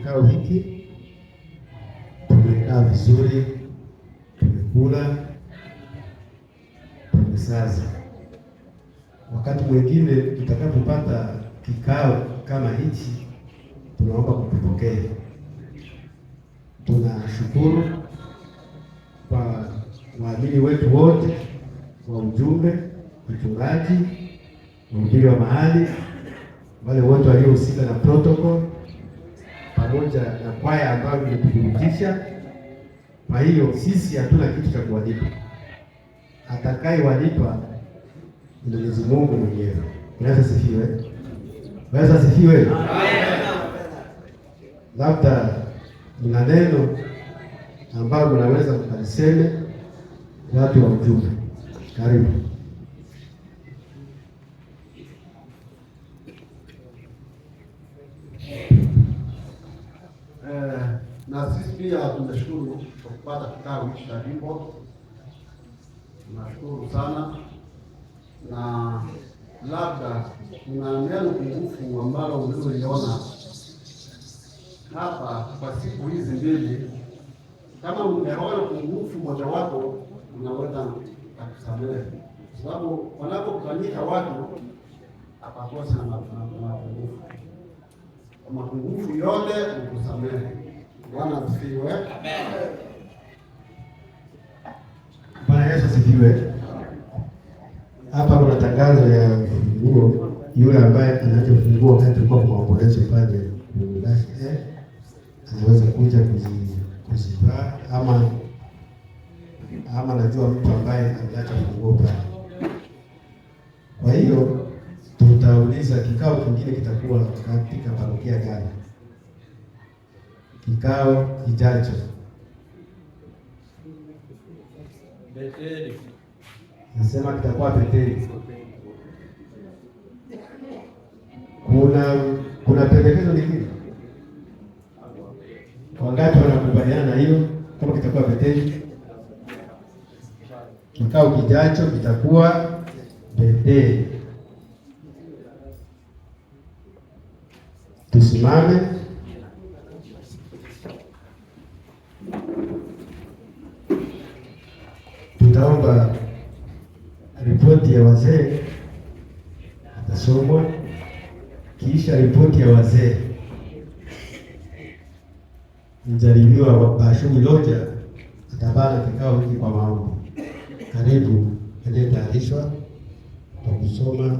kikao hiki, tumekaa vizuri, tumekula, tumesaza. Wakati mwingine tutakapopata kikao kama hichi, tunaomba kutupokea. Tunashukuru kwa waamini wetu wote, kwa ujumbe, mchungaji, mhubiri wa mahali, wale wote waliohusika na protocol, pamoja na kwaya ambayo imetuburudisha. Kwa hiyo sisi hatuna kitu cha kuwalipa, atakayewalipa ni Mwenyezi Mungu mwenyewe. Bwana asifiwe. Bwana asifiwe. Labda mna neno ambalo mnaweza mkaliseme watu wa ujumbe. Karibu. Na sisi pia tunashukuru kwa kupata kikao hiki cha jimbo. Tunashukuru sana, na labda kuna neno pungufu ambalo mliloiona hapa kwa siku hizi mbili. Kama mmeona pungufu mojawapo, unaweza kusamehe, kwa sababu wanapokutanika watu hapakosa na mapungufu. Mapungufu yote ni kusamehe. Bwana asifiwe. Amen. Bwana Yesu asifiwe. Hapa kuna tangazo ya funguo, yule ambaye anachofungua wakati tulikuwa kwa maombolezo pale Mulashi, anaweza kuja kuzivaa, ama najua mtu ambaye ameacha funguo pale. Kwa hiyo tutauliza kikao kingine kitakuwa katika parokia gani? Kikao kijacho Beteli, nasema kitakuwa Beteli. Kuna pendekezo lingine? Wangapi wanakubaliana na hiyo kama kitakuwa Beteli? Kikao kijacho kitakuwa Beteli. Tusimame. Tutaomba ripoti ya wazee itasomwa, kisha ripoti ya wazee mjaribiwa wa Bashuni Loja atabana kikao hiki kwa maombi. Karibu aliyetayarishwa kwa kusoma